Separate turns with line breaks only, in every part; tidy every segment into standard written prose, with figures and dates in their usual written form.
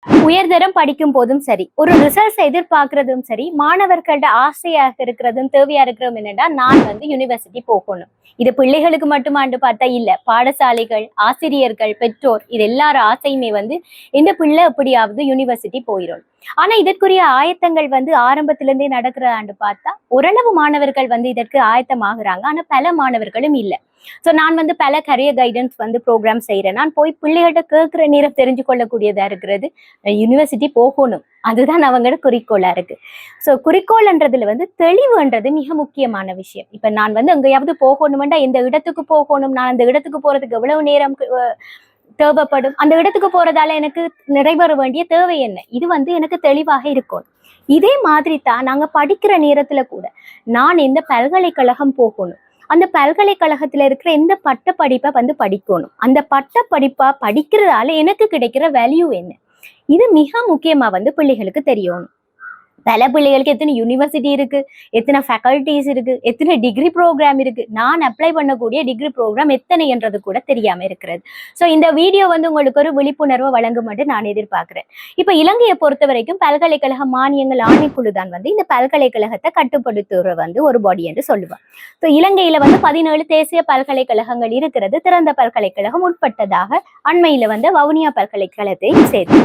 உயர்தரம் படிக்கும் போதும் சரி, ஒரு ரிசல்ட்ஸ் எதிர்பார்க்கறதும் சரி, மாணவர்களோட ஆசையாக இருக்கிறதும் தேவையா இருக்கிறதும் என்னன்னா, நான் யூனிவர்சிட்டி போகணும். இது பிள்ளைகளுக்கு மட்டுமாண்டு பார்த்தா இல்ல, பாடசாலைகள், ஆசிரியர்கள், பெற்றோர் இது எல்லார ஆசையுமே இந்த பிள்ளை எப்படியாவது யூனிவர்சிட்டி போயிடும். ஆனா இதற்குரிய ஆயத்தங்கள் ஆரம்பத்துல இருந்தே நடக்கிறதாண்டு பார்த்தா ஓரளவு மாணவர்கள் இதற்கு ஆயத்தமாகறாங்க. ஆனா பல மாணவர்களும் இல்ல. சோ நான் பல கரியர் கைடன்ஸ் ப்ரோக்ராம் செய்யறேன். நான் போய் பிள்ளைகள்ட்ட கேட்கிற நேரம் தெரிஞ்சு கொள்ளக்கூடியதா இருக்கிறது, யூனிவர்சிட்டி போகணும், அதுதான் அவங்களோட குறிக்கோளா இருக்கு. சோ குறிக்கோள்ன்றதுல தெளிவுன்றது மிக முக்கியமான விஷயம். இப்ப நான் எங்கேயாவது போகணும்னா எந்த இடத்துக்கு போகணும், நான் அந்த இடத்துக்கு போறதுக்கு எவ்வளவு நேரம் தேவைப்படும், அந்த இடத்துக்கு போறதால எனக்கு நிறைவேற வேண்டிய தேவை என்ன, இது எனக்கு தெளிவாக இருக்கும். இதே மாதிரி தான் நாங்க படிக்கிற நேரத்துல கூட நான் எந்த பல்கலைக்கழகம் போகணும், அந்த பல்கலைக்கழகத்துல இருக்கிற எந்த பட்ட படிப்பை படிக்கணும், அந்த பட்ட படிப்பா படிக்கிறதால எனக்கு கிடைக்கிற வேல்யூ என்ன, இது மிக முக்கியமா பிள்ளைகளுக்கு தெரியணும். பல பிள்ளைகளுக்கு எத்தனை யூனிவர்சிட்டி இருக்கு, எத்தனை ஃபேக்கல்டிஸ் இருக்கு, எத்தனை டிகிரி ப்ரோக்ராம் இருக்கு, நான் அப்ளை பண்ணக்கூடிய டிகிரி ப்ரோக்ராம் எத்தனை என்றது கூட தெரியாம இருக்கிறது. ஸோ இந்த வீடியோ உங்களுக்கு ஒரு விழிப்புணர்வை வழங்கும் மட்டும் நான் எதிர்பார்க்கிறேன். இப்ப இலங்கையை பொறுத்த வரைக்கும் பல்கலைக்கழக மானியங்கள் ஆணைக்குழு தான் இந்த பல்கலைக்கழகத்தை கட்டுப்படுத்துற ஒரு பாடி என்று சொல்லுவாங்க. ஸோ இலங்கையில 17 தேசிய பல்கலைக்கழகங்கள் இருக்கிறது. திறந்த பல்கலைக்கழகம் உட்பட்டதாக அண்மையில வவுனியா பல்கலைக்கழகத்தை சேர்த்து.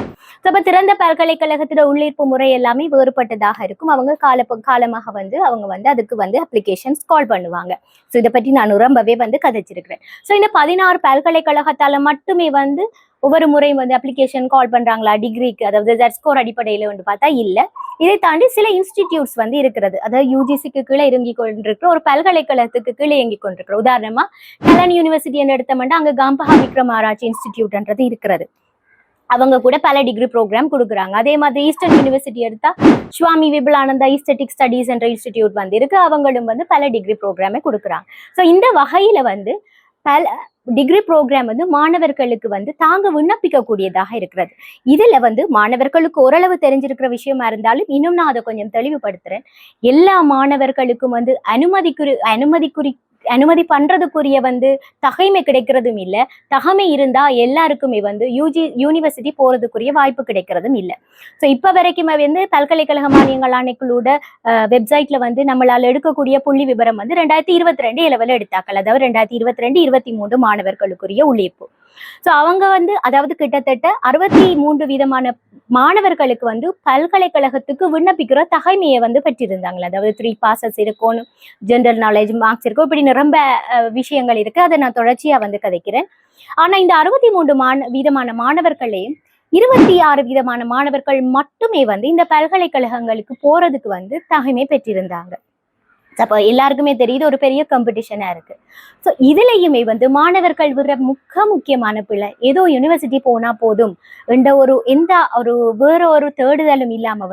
இப்ப திறந்த பல்கலைக்கழகத்தோட உள்ளீர்ப்பு முறை எல்லாமே வேறுபட்டதாக இருக்கும். அவங்க காலமாக அவங்க அதுக்கு அப்ளிகேஷன்ஸ் கால் பண்ணுவாங்க. ஸோ இதை பற்றி நான் ரொம்பவே கதைச்சிருக்கிறேன். ஸோ இந்த 16 பல்கலைக்கழகத்தால மட்டுமே ஒவ்வொரு முறையும் அப்ளிகேஷன் கால் பண்றாங்களா டிகிரிக்கு, அதாவது ஜெட்ஸ்கோர் அடிப்படையில பார்த்தா இல்ல. இதை தாண்டி சில இன்ஸ்டிடியூட்ஸ் இருக்கிறது, அதாவது யூஜிசிக்கு கீழே இறங்கி கொண்டிருக்கிற ஒரு பல்கலைக்கழகத்துக்கு கீழே இயங்கி கொண்டிருக்கிற, உதாரணமா கலன் யூனிவர்சிட்டி எடுத்தோம்னா அங்க காம்பஹா விக்ரம் ஆராய்ச்சி இன்ஸ்டிடியூட்ன்றது இருக்கிறது. அவங்க கூட பல டிகிரி ப்ரோக்ராம் கொடுக்குறாங்க. அதே மாதிரி ஈஸ்டர்ன் யூனிவர்சிட்டி எடுத்தா சுவாமி விபுலானந்தா ஈஸ்தெட்டிக் ஸ்டடீஸ் என்ற இன்ஸ்டிடியூட் இருக்கு. அவங்களும் பல டிகிரி ப்ரோக்ராமே கொடுக்குறாங்க. ஸோ இந்த வகையில பல டிகிரி ப்ரோக்ராம் மாணவர்களுக்கு தாங்க விண்ணப்பிக்க கூடியதாக இருக்கிறது. இதுல மாணவர்களுக்கு ஓரளவு தெரிஞ்சிருக்கிற விஷயமா இருந்தாலும் இன்னும் நான் அதை கொஞ்சம் தெளிவுபடுத்துறேன். எல்லா மாணவர்களுக்கும் அனுமதி பண்றதுக்குரிய தகைமை கிடைக்கிறதும் இல்ல, தகமை இருந்தா எல்லாருக்குமே யூனிவர்சிட்டி போறதுக்குரிய வாய்ப்பு கிடைக்கிறதும் இல்ல. சோ இப்ப வரைக்கும் பல்கலைக்கழக மானியங்கள் ஆணைக்குழுட வெப்சைட்ல நம்மளால எடுக்கக்கூடிய புள்ளி விவரம் 2022 இலவல எடுத்தாக்கள், அதாவது 2022-23 மாணவர்களுக்குரிய உள்ளீர்ப்பு. சோ அவங்க அதாவது கிட்டத்தட்ட 63 விதமான மாணவர்களுக்கு பல்கலைக்கழகத்துக்கு விண்ணப்பிக்கிற தகைமையை பெற்றிருந்தாங்களா. அதாவது 3 passes இருக்கணும், ஜெனரல் நாலேஜ் மார்க்ஸ் இருக்கும், இப்படி ரொம்ப விஷயங்கள் இருக்கு. அதை நான் தொடர்ச்சியா கதைக்கிறேன். ஆனா இந்த 63 விதமான மாணவர்களையும் 26 விதமான மாணவர்கள் மட்டுமே இந்த பல்கலைக்கழகங்களுக்கு போறதுக்கு தகைமை பெற்றிருந்தாங்க. அப்ப எல்லாருக்குமே தெரியுது ஒரு பெரிய காம்படிஷனா இருக்கு. ஸோ இதுலயுமே மாணவர்கள் விடுற முக்கியமான பிள்ளை ஏதோ யூனிவர்சிட்டி போனா போதும் என்ற எந்த வேற ஒரு தேடுதலும் இல்லாம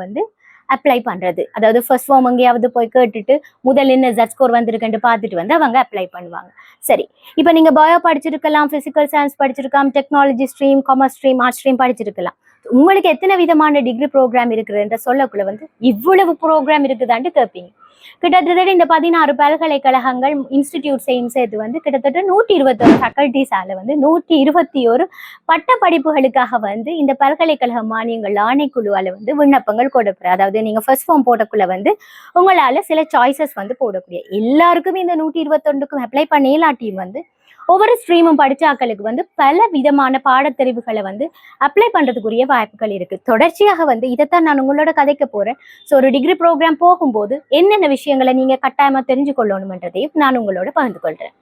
அப்ளை பண்றது. அதாவது ஃபர்ஸ்ட் ஃபார்ம் எங்கேயாவது போய் கேட்டுட்டு முதல் என்ன ஜெட்ஸ்கோர் வந்திருக்குன்னு பார்த்துட்டு அவங்க அப்ளை பண்ணுவாங்க. சரி, இப்ப நீங்க பயோ படிச்சிருக்கலாம், பிசிக்கல் சயின்ஸ் படிச்சிருக்கலாம், technology stream, commerce stream, arts stream படிச்சிருக்கலாம். உங்களுக்கு எத்தனை விதமான டிகிரி ப்ரோக்ராம் இருக்குதுன்ற சொல்லக்குள்ள இவ்வளவு ப்ரோக்ராம் இருக்குதான்னு கேட்பீங்க. கிட்டத்தட்ட இந்த 16 பல்கலைக்கழகங்கள் இன்ஸ்டிடியூட்ஸையும் சேர்த்து கிட்டத்தட்ட 121 ஃபேக்கல்டிஸால 121 பட்ட படிப்புகளுக்காக இந்த பல்கலைக்கழக மானியங்கள் ஆணைக்குழுவால விண்ணப்பங்கள் கொடுக்குற. அதாவது நீங்க ஃபர்ஸ்ட் ஃபார்ம் போடக்குள்ள உங்களால சில சாய்ஸஸ் போடக்கூடிய. எல்லாருக்குமே இந்த 121க்கும் அப்ளை பண்ண இல்லாட்டியும் ஒவ்வொரு ஸ்ட்ரீமும் படிச்சாக்களுக்கு பல விதமான பாடத்தெரிவுகளை அப்ளை பண்றதுக்குரிய வாய்ப்புகள் இருக்கு. தொடர்ச்சியாக இதைத்தான் நான் உங்களோட கதைக்க போறேன். ஸோ ஒரு டிகிரி ப்ரோக்ராம் போகும்போது என்னென்ன விஷயங்களை நீங்க கட்டாயமா தெரிஞ்சு கொள்ளணும்ன்றதையும் நான் உங்களோட பகிர்ந்து கொள்றேன்.